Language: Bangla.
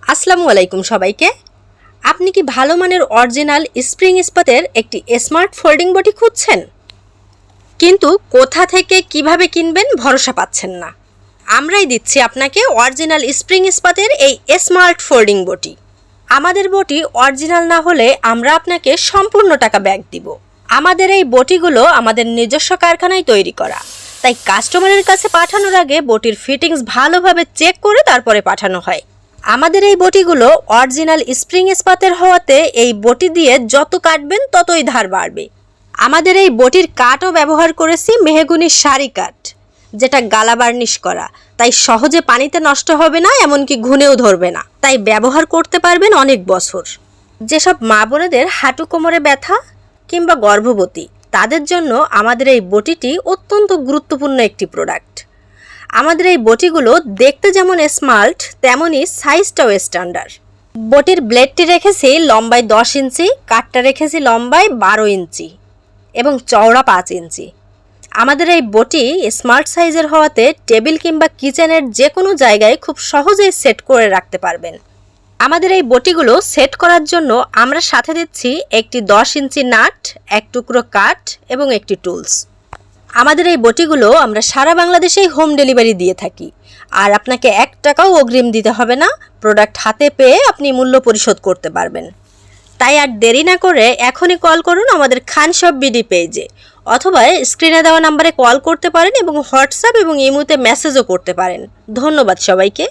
আসসালামু আলাইকুম সবাইকে। আপনি কি ভালো মানের অরিজিনাল স্প্রিং ইস্পাতের একটি স্মার্ট ফোল্ডিং বটি খুঁজছেন, কিন্তু কোথা থেকে কিভাবে কিনবেন ভরসা পাচ্ছেন না? আমরাই দিচ্ছি আপনাকে অরিজিনাল স্প্রিং ইস্পাতের এই স্মার্ট ফোল্ডিং বটি। আমাদের বটি অরিজিনাল না হলে আমরা আপনাকে সম্পূর্ণ টাকা ব্যাক দিব। আমাদের এই বটিগুলো আমাদের নিজস্ব কারখানায় তৈরি করা, তাই কাস্টমারের কাছে পাঠানোর আগে বটির ফিটিংস ভালোভাবে চেক করে তারপরে পাঠানো হয়। আমাদের এই বটিগুলো অরিজিনাল স্প্রিং ইস্পাতের হওয়াতে এই বটি দিয়ে যত কাটবেন ততই ধার বাড়বে। আমাদের এই বটির কাঠও ব্যবহার করেছি মেহগনির শাড়ি কাঠ, যেটা গালা বার্নিশ করা, তাই সহজে পানিতে নষ্ট হবে না, এমনকি ঘুনেও ধরবে না, তাই ব্যবহার করতে পারবেন অনেক বছর। যেসব মা বোনেদের হাঁটু কোমরে ব্যথা কিংবা গর্ভবতী, তাদের জন্য আমাদের এই বটিটি অত্যন্ত গুরুত্বপূর্ণ একটি প্রোডাক্ট। আমাদের এই বটিগুলো দেখতে যেমন স্মার্ট, তেমনই সাইজটাও স্ট্যান্ডার্ড। বটির ব্লেডটি রেখেছি লম্বায় 10 ইঞ্চি, কাঠটা রেখেছি লম্বায় 12 ইঞ্চি এবং চওড়া 5 ইঞ্চি। আমাদের এই বটি স্মার্ট সাইজের হওয়াতে টেবিল কিংবা কিচেনের যে কোনো জায়গায় খুব সহজেই সেট করে রাখতে পারবেন। আমাদের এই বটিগুলো সেট করার জন্য আমরা সাথে দিচ্ছি একটি 10 ইঞ্চি নাট, এক টুকরো কাঠ এবং একটি টুলস। আমাদের এই বটিগুলো আমরা সারা বাংলাদেশেই হোম ডেলিভারি দিয়ে থাকি, আর আপনাকে 1 টাকাও অগ্রিম দিতে হবে না। প্রোডাক্ট হাতে পেয়ে আপনি মূল্য পরিশোধ করতে পারবেন। তাই আর দেরি না করে এখনই কল করুন আমাদের খান শপ বিডি পেজে, অথবা স্ক্রিনে দেওয়া নাম্বারে কল করতে পারেন এবং হোয়াটসঅ্যাপ এবং ইমোতে মেসেজও করতে পারেন। ধন্যবাদ সবাইকে।